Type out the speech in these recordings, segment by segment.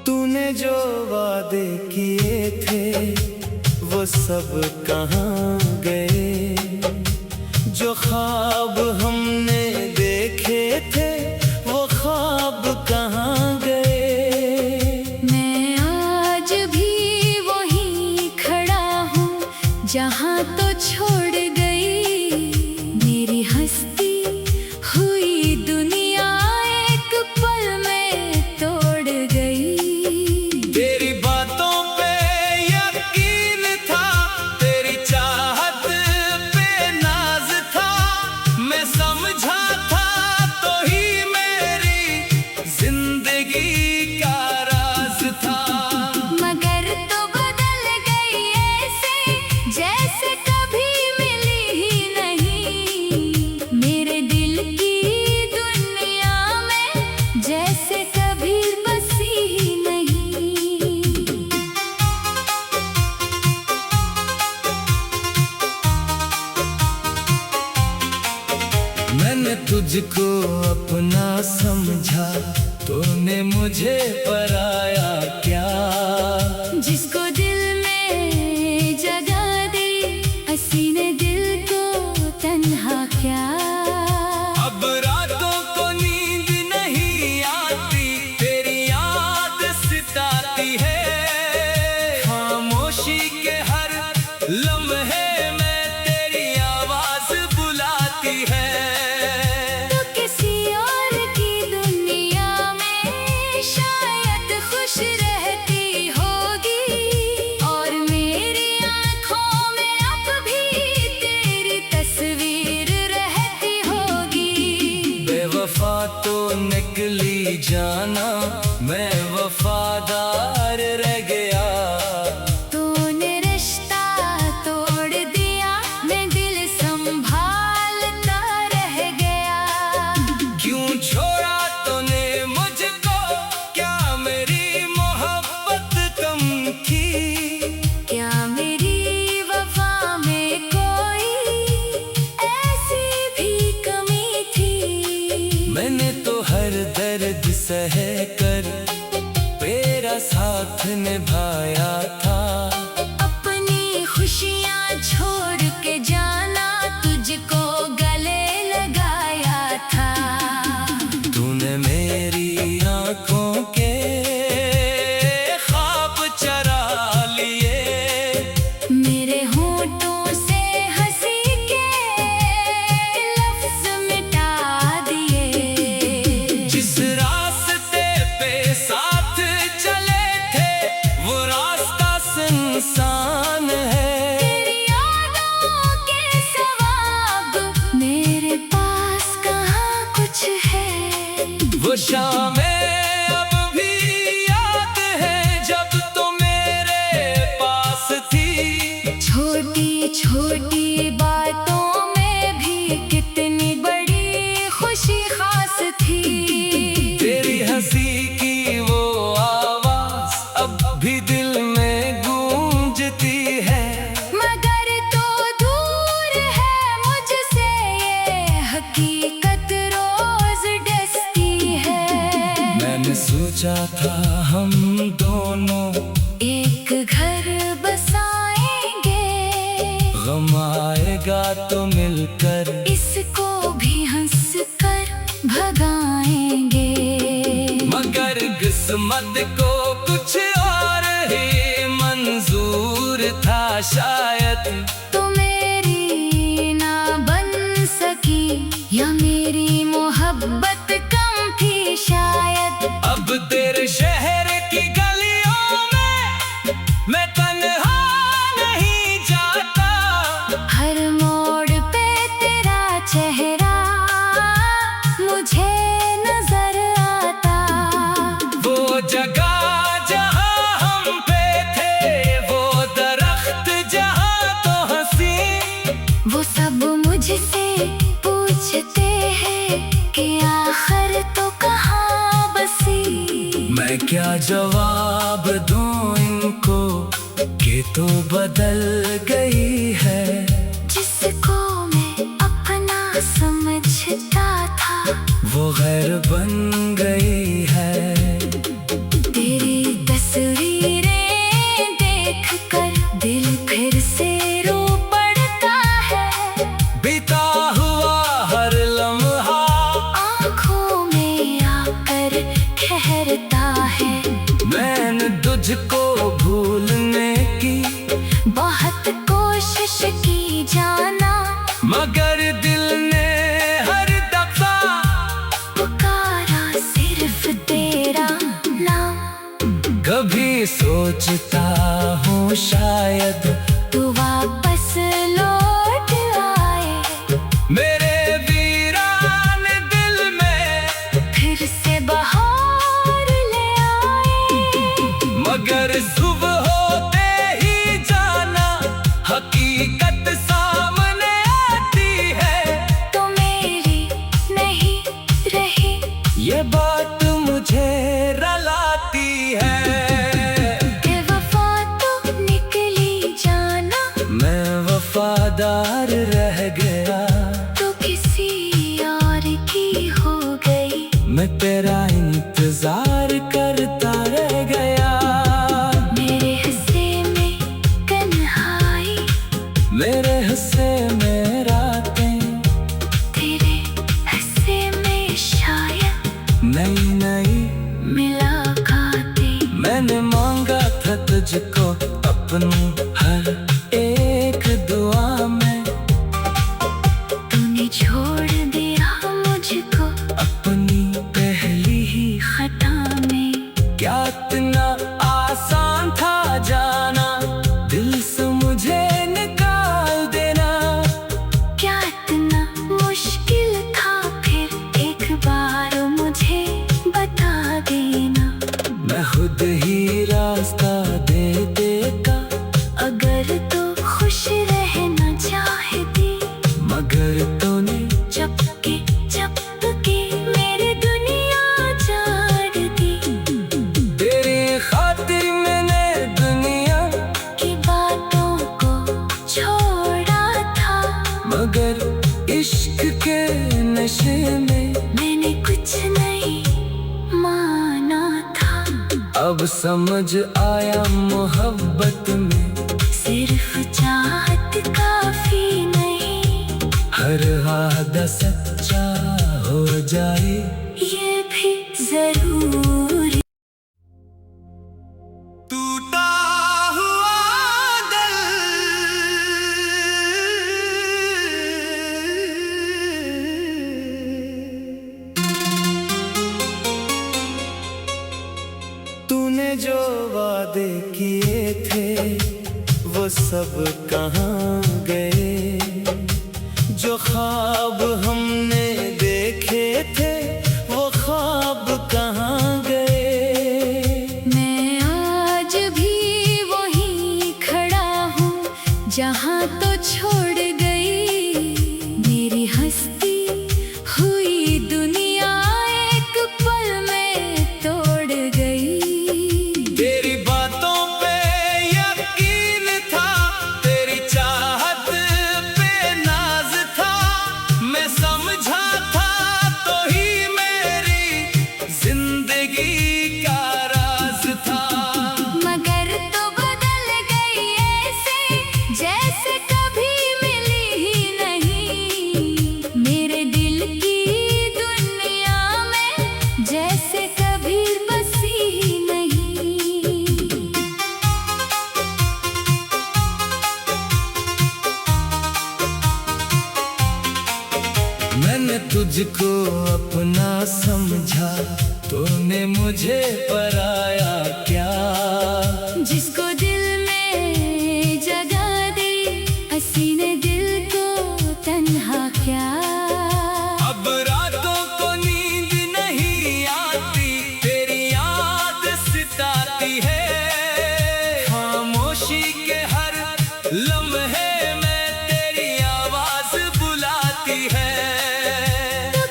तूने जो वादे किए थे वो सब कहाँ गए? जो ख्वाब हमने देखे थे वो ख्वाब कहाँ गए? मैं आज भी वहीं खड़ा हूँ जहाँ तो छोड़ गई मेरी हंसती हुई दुनिया, एक पल में तोड़ गई। तेरी बातों पे यकीन था, तेरी चाहत पे नाज था, मैं समझा था तो ही मेरी जिंदगी का राज था। मगर तो बदल गई ऐसे जैसे कभी मिली ही नहीं, मेरे दिल की दुनिया में जैसे कभी बसी ही नहीं। मैंने तुझको अपना समझा, तूने मुझे पराया क्या? जिसको दिल में जगह दी हंसी ने दिल को तन्हा क्या? अब रातों को नींद नहीं आती, तेरी याद सताती है। खामोशी के हर लम्हे में तेरी आवाज बुलाती है। तो किसी और की दुनिया में शायद खुश रहती होगी, और मेरी आंखों में अब भी तेरी तस्वीर रहती होगी। बेवफा तो निकली जाना, मैं वफादार रह गया। तूने रिश्ता तोड़ दिया, मैं दिल संभालता रह गया। क्यों छोड़ा तूने मुझको, क्या मेरी मोहब्बत कम थी? क्या मेरी वफा में कोई ऐसी भी कमी थी? मैंने तो हर दर्द सह कर तेरा साथ निभाया था। अपनी खुशियाँ छोड़ के जाना, तुझको गले लगाया था। तूने मेरी आंखों के ख्वाब चरा लिए, मेरे होठों से हंसी के लफ्ज मिटा दिए। जिस रास्ते पे साथ चले थे वो रास्ता सुनसान है। तेरी यादों के सवाब मेरे पास कहाँ कुछ है? वो शामें अब भी याद है जब तो मेरे पास थी। छोटी छोटी बातों में भी कितनी बड़ी खुशी खास थी। तेरी हंसी की वो आवाज अब भी दिल में गूंजती है। मगर तो दूर है मुझसे ये हकीकत रोज डसती है। मैंने सोचा था हम दोनों एक घर बसाएंगे, गम आएगा तो मिलकर इसको भी हंस कर भगाएंगे। मगर किस्मत को कुछ और ही मंजूर था शायद। तो मेरी ना बन सकी या मेरी मोहब्बत कम थी शायद। अब तेरे शहर की गलियों में मैं तन्हा नहीं जाता। हर मोड़ पे तेरा चेहरा मुझे नजर आता। वो जगह जहाँ हम पे थे, वो दरख्त जहाँ तो हंसी, वो सब मुझसे पूछते हैं कि आखिर तो कहाँ बसी। मैं क्या जवाब दूं इनको कि तो बदल गई है। जिसको मैं अपना समझता था वो गैर बन गई है। तेरी है। मैंने तुझको भूलने की बहुत कोशिश की जाना, मगर दिल ने हर दफा पुकारा सिर्फ तेरा नाम। कभी सोचता हूँ शायद तू वापस लौट आए, मेरे वीरान दिल में फिर से बहार ले आए। मगर सुबह होते ही जाना हकीकत सामने आती है। तो मेरी नहीं रही, ये बात मुझे रुलाती है। बेवफा तो निकली जाना, मैं वफादार रह गया, तो किसी और की हो गई। मैं तेरा इंतजार करता रह गया। मेरे हिस्से में तन्हाई, मेरे हिस्से में रातें, तेरे हिस्से में शायद नई नई मुलाकातें। मैंने मांगा था तुझको अपनी हर एक दुआ में, तूने छोड़ दिया मुझको अपनी पहली ही खता में। क्या इतना आसान था जाना, दिल से मुझे निकाल देना। क्या इतना मुश्किल था फिर एक बार मुझे बता देना। मैं खुद ही रास्ता दे देता, अगर तो खुश रहना चाहती, मगर तूने चपके चपके मेरी दुनिया जाड़ दी। तेरी खातिर मैंने दुनिया की बातों को छोड़ा था, मगर इश्क के नशे में मैंने कुछ नहीं माना था। अब समझ आया मोहब्बत में सिर्फ चाहत काफी नहीं, हर वादा सच्चा हो जाए। ये भी जरूरी। टूटा हुआ दिल तूने जो वादे किए थे वो सब कहाँ गए, जो ख्वाब हमने देखे थे वो ख्वाब कहाँ गए। मैं आज भी वहीं खड़ा हूँ जहाँ तो छोड़ गई मेरी हस्ती हुई दुनिया, एक पल में तोड़ गई। तेरी बातों पे यकीन था, तेरी चाहत पे नाज था, मैं समझा था तो ही मेरी जिंदगी का राज था। मगर तो बदल गई ऐसे जैसे कभी मिली ही नहीं, मेरे दिल की दुनिया में जैसे कभी बसी ही नहीं। मैंने तुझको अपना समझा, तूने मुझे पराया क्या। जिसको दिल में जगह दी हंसी ने दिल को तन्हा क्या। अब रातों को नींद नहीं आती, तेरी याद सताती है। खामोशी के हर लम्हे में तेरी आवाज बुलाती है। तो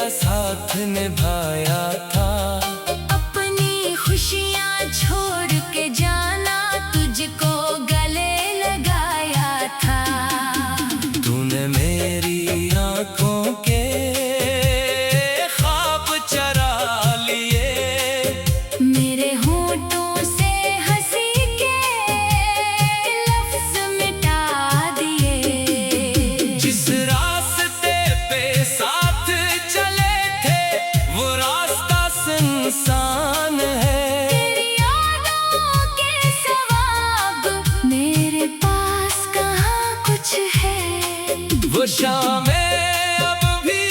तेरा साथ निभाया था। अपनी खुशियाँ छोड़ के जाना, तुझको गले लगाया था। तूने मेरी आंखों के ख्वाब चरा लिए, मेरे होठों से हंसी के लफ्ज मिटा दिए। जिस रास्ते पे साथ चले थे वो रास्ता सुनसान है। तेरी यादों के सवाब मेरे पास कहाँ कुछ है। वो शामें अब भी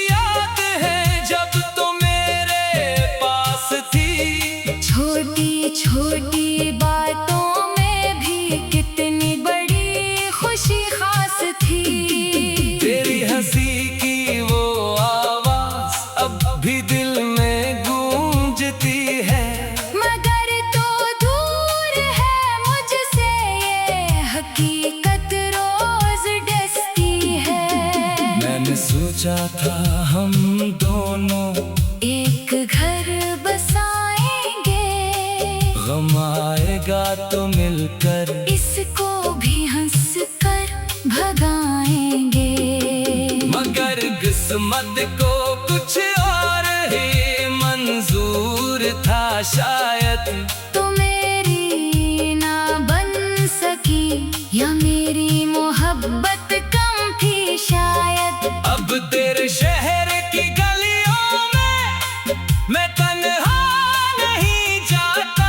याद है जब तो मेरे पास थी। छोटी छोटी बातों में भी कितनी बड़ी खुशी खास थी। तेरी हंसी की वो आवाज अब भी दिल में गूंजती है। मगर तो दूर है मुझसे ये हकीकत रोज डसती है। मैंने सोचा था हम दोनों एक घर बसाएंगे, गम आएगा तो मिलकर इसको भी हंस कर भगाएंगे। मगर किस्मत को कुछ और ही मंजूर था शायद। तो मेरी ना बन सकी या मेरी मोहब्बत कम थी शायद। अब तेरे शहर की गलियों में मैं तन्हा नहीं जाता।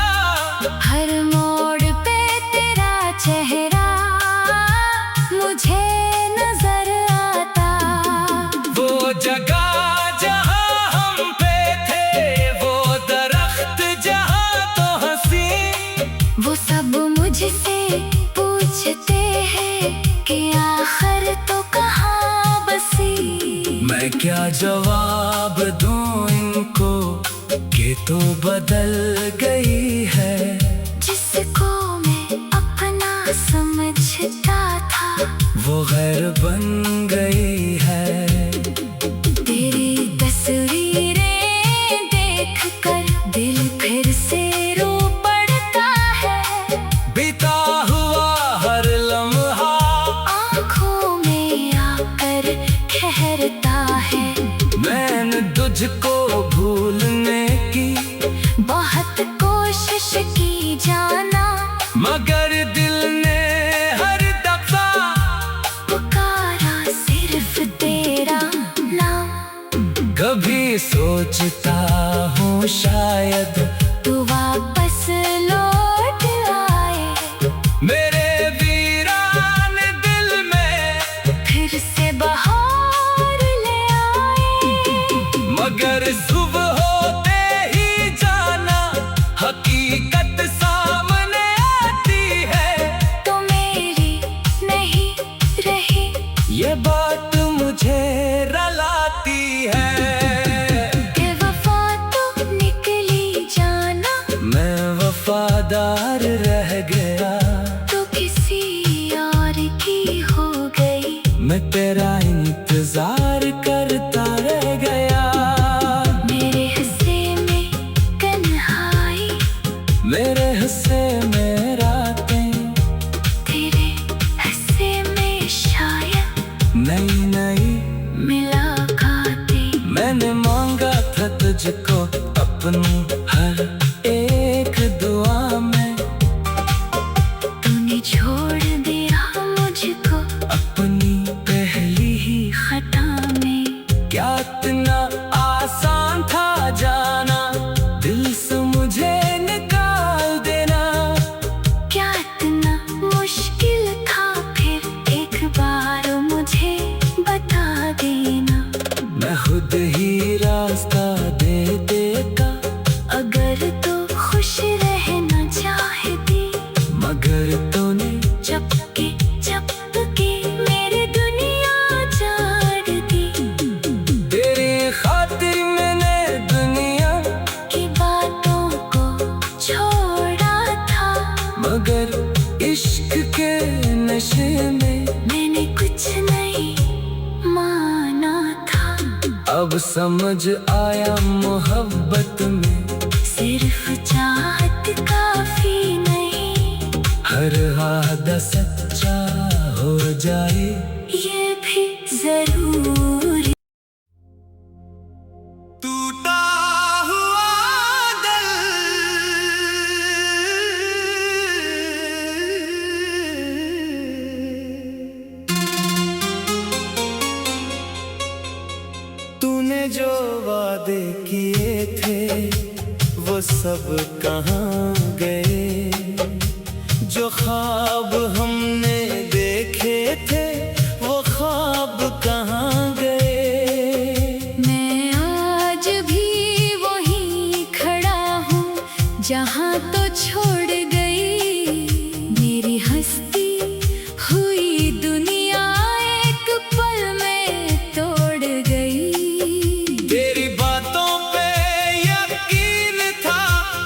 हर मोड़ पे तेरा चेहरा मुझे नजर आता। वो जगह जहाँ हम पे थे, वो दरख्त जहाँ तो हंसी, वो सब मुझसे पूछते हैं कि आखिर तो कहाँ बसी। मैं क्या जवाब दूं इनको कि तो बदल गई है। जिसको मैं अपना समझता था वो गैर बन गई है। तेरी तस्वीरें देखकर दिल फिर से रो पड़ता है। बीता हुआ हर लम्हा आँखों में आकर ठहरता है। मैंने तुझको भूलने की बहुत कोशिश की जाना, मगर दिल ने हर दफा पुकारा सिर्फ तेरा नाम। कभी सोचता हूँ शायद तू वापस लौट आए, मेरे वीरान दिल में फिर से बहार ले आए। मगर सुबह होते ही जाना हकीकत सामने आती है। तो मेरी नहीं रही ये बात मुझे रलाती है कि वफा तो निकली जाना। मैं वफादार रह गया तो किसी और की हो गई। मैं तेरा इंतजार करता रह गया। मेरे हिस्से में कन्हाई, मेरे हिस्से में रातें, तेरे हिस्से में शायद नई नई मुलाकातें। मैंने मांगा था तुझको अपनी हर एक दुआ में। तूने छोड़ दिया मुझको अपनी पहली ही खता में। क्या इतना आसान था जाना, दिल से मुझे निकाल देना। क्या इतना मुश्किल था फिर एक बार मुझे बता देना। मैं खुद ही रास्ता दे देता अगर तो खुश रहना चाहती, मगर तूने चपके चपके मेरी दुनिया जाड़ दी। तेरी खातिर मैंने दुनिया की बातों को छोड़ा था, मगर इश्क के नशे में मैंने कुछ नहीं माना था। अब समझ आया मोहब्बत में सिर्फ चाहत काफी नहीं, हर वादा सच्चा हो जाए ये भी जरूरी। टूटा हुआ तूने जो वादे किए थे वो सब कहाँ गए, जो ख्वाब हमने देखे थे वो ख्वाब कहाँ गए। मैं आज भी वहीं खड़ा हूँ जहाँ तो छोड़ गई मेरी हस्ती हुई दुनिया, एक पल में तोड़ गई। तेरी बातों पे यकीन था,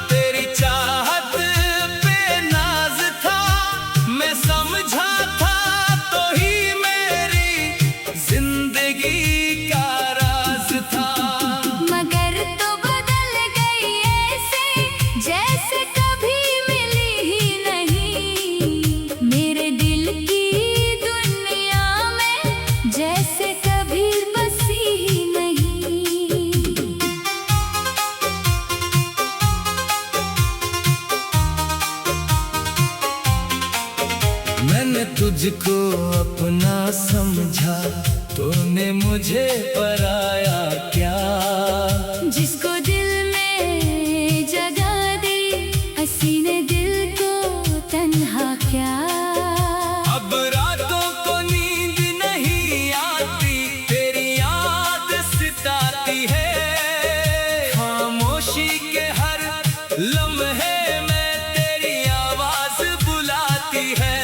तेरी चाहत पे नाज था, मैं समझा था तो ही मेरी जिंदगी का राज था। मगर तो बदल गई ऐसे जैसे कभी मिली ही नहीं, मेरे दिल की दुनिया में जैसे कभी बसी ही नहीं। मैंने तुझको अपना समझा, तूने मुझे पराया क्या। जिसको दिल में जगह दी हंसी ने दिल को तन्हा क्या। अब रातों को नींद नहीं आती, तेरी याद सताती है, खामोशी के हर लम्हे में तेरी आवाज बुलाती है।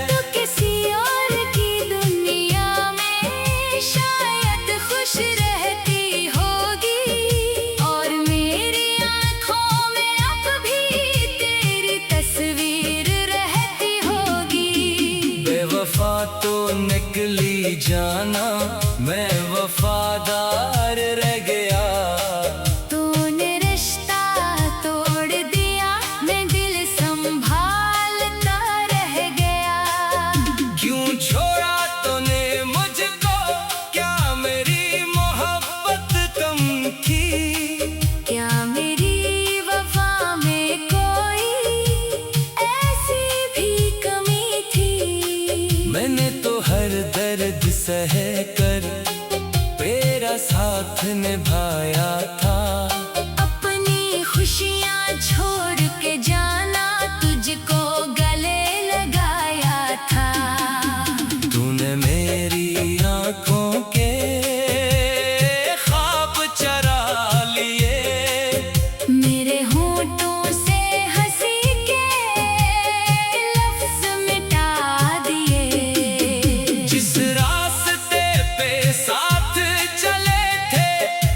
तो किसी और की दुनिया में शायद खुश रहती होगी, और मेरी आंखों में अब भी तेरी तस्वीर रहती होगी। बेवफा तो निकली जाना, मैं वफादार रह गया। तूने रिश्ता तोड़ दिया, मैं दिल संभालता रह गया। क्यों छोड़ा तूने मुझको, क्या मेरी मोहब्बत कम थी। क्या मेरी वफा में कोई ऐसी भी कमी थी। मैंने तो हर दर्द सह कर तेरा साथ निभाया था। अपनी खुशियाँ छोड़ के जाना, तुझको गले लगाया था। तूने मेरी आंखों के ख्वाब चरा लिए, मेरे होठों से हंसी के लफ्ज मिटा दिए। जिस रास्ते पे साथ चले थे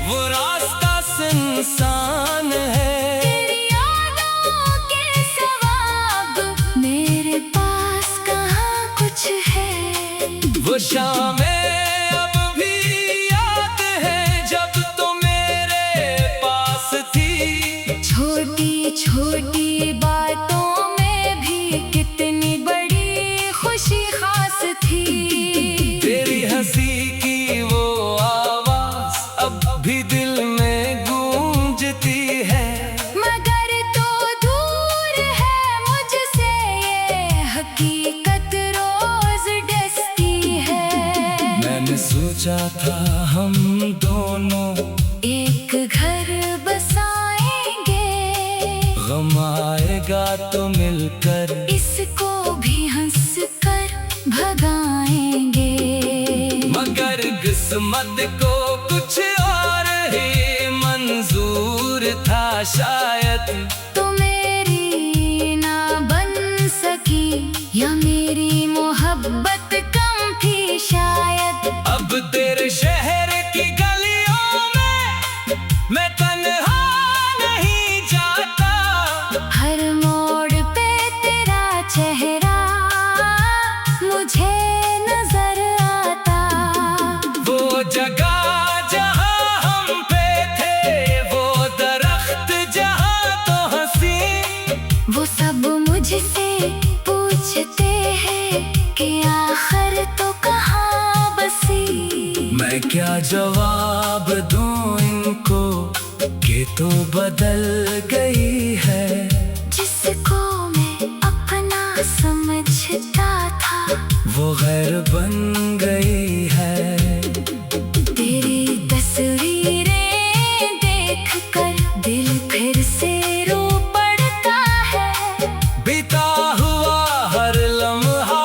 वो रास्ता सुनसान है। तेरी यादों के सवाब मेरे पास कहाँ कुछ है। वो शामें अब भी याद है जब तो मेरे पास थी। छोटी छोटी बातों में भी कितनी बड़ी खुशी खास थी। तेरी हंसी की वो आवाज अब भी दिल में गूंजती है। मगर तो दूर है मुझसे ये हकीकत रोज डसती है। मैंने सोचा था हम दोनों एक घर बसाएंगे, गम आएगा तो मिलकर इसको भी हंस कर भगाएंगे। मगर किस्मत को कुछ और ही मंजूर था शायद। तो मेरी ना बन सकी या मेरी मोहब्बत कम थी शायद। अब तेरे शहर की गलियों में मैं तन्हा नहीं जाता। हर मोड़ पे तेरा चेहरा मुझे नजर आता। वो जगह जहाँ दूं इनको कि तो बदल गई है। जिसको मैं अपना समझता था वो गैर बन गई है। तेरी तस्वीरें देखकर दिल फिर से रो पड़ता है। बीता हुआ हर लम्हा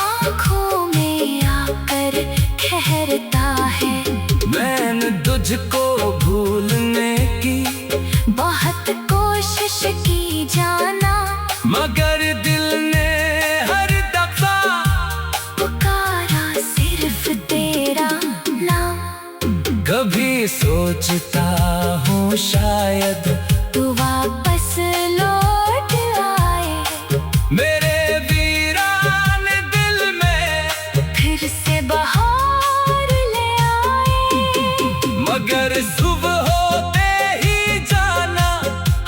आँखों में आकर ठहरता है। मैंने तुझको भूलने की बहुत कोशिश की जाना, मगर दिल ने हर दफा पुकारा सिर्फ तेरा नाम। कभी सोचता हूँ शायद तू वापस लौट आए, मेरे वीरान दिल में फिर से बहार ले आए। मगर सुबह होते ही जाना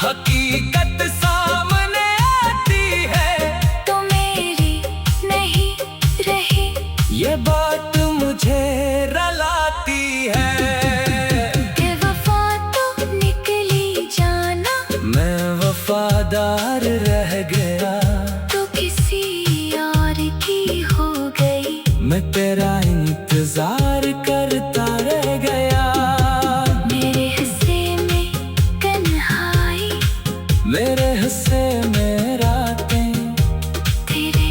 हकीकत सामने आती है। तो मेरी नहीं रही ये बात मुझे रुलाती है। कि वफा तो निकली जाना, मैं वफादार रह गया, तो किसी और की हो गई। मैं तेरा इंतजार करता रह गया। मेरे हिस्से में कन्हाई, मेरे हिस्से में रातें, तेरे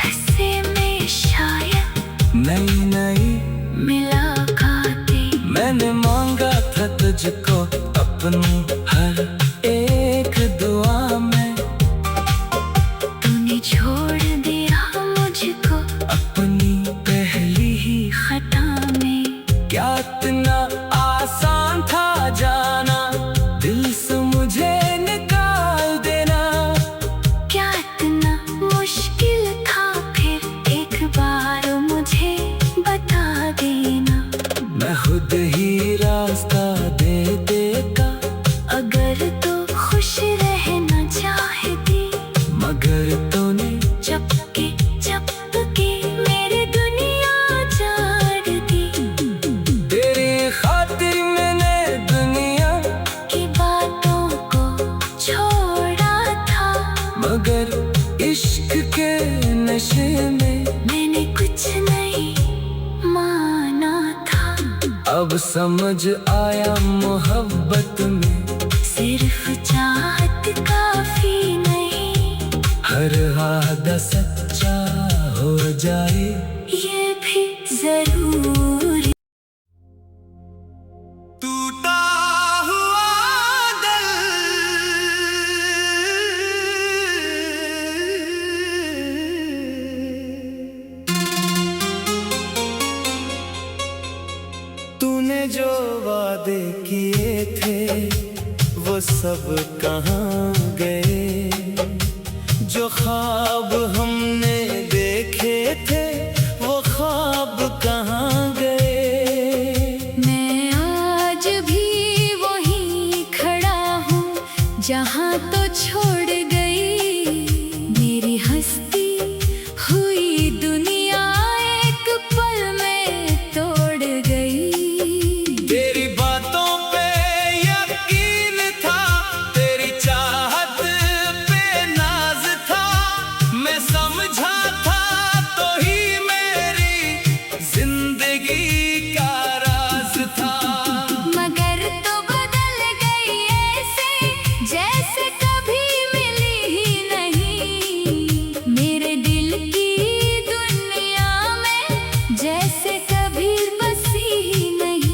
हिस्से में शायद नई नई मुलाकातें। मैंने मांगा था तुझको अपनी हर एक दुआ में, तूने छोड़ दिया मुझको अपनी पहली ही खता में। क्या इतना आसान था जाना, दिल से मुझे निकाल देना। क्या इतना मुश्किल था फिर एक बार मुझे बता देना। मैं खुद ही रास्ता दे देता, अगर तो खुश रहना चाहती, मगर तूने चपके मेरी दुनिया जाड़ दी। तेरी खातिर मैंने दुनिया की बातों को छोड़ा था, मगर इश्क के नशे में मैंने कुछ नहीं माना था। अब समझ आया मोहब्बत में सिर्फ चाहत काफी नहीं, हर वादा सच्चा हो जाए ये भी जरूरी। टूटा हुआ दिल तूने जो वादे किए थे वो सब कहाँ गए, जो ख्वाब हमने देखे थे वो ख्वाब कहाँ गए। मैं आज भी वहीं खड़ा हूँ जहाँ तो छोड़ गई मेरी हस्ती हुई दुनिया, एक पल में तोड़ गई। तेरी बातों पे यकीन था, तेरी चाहत पे नाज था, मैं समझा था तो ही मेरी जिंदगी का राज था। मगर तो बदल गई ऐसे जैसे कभी मिली ही नहीं। मेरे दिल की दुनिया में जैसे कभी बसी ही नहीं।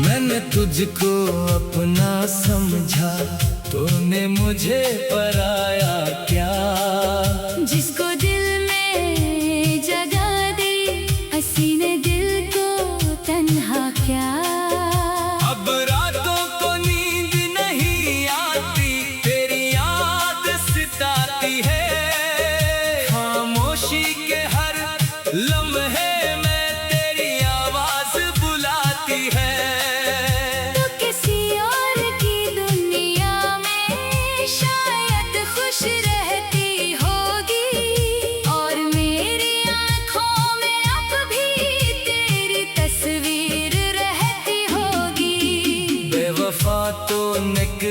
मैंने तुझको अपना समझा, तूने मुझे पराया क्या। जिसको दिल में जगह दी हंसी ने दिल को तन्हा क्या। अब रातों को नींद नहीं आती, तेरी याद सताती है। खामोशी के हर लम्हे में तेरी आवाज बुलाती है। तो किसी और की दुनिया में शायद खुश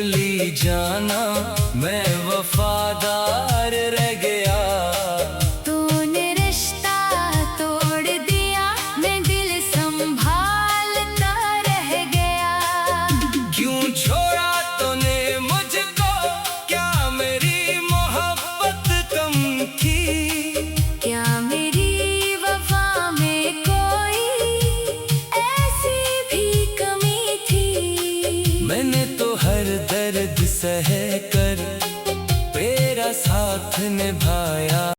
बदली जाना मैं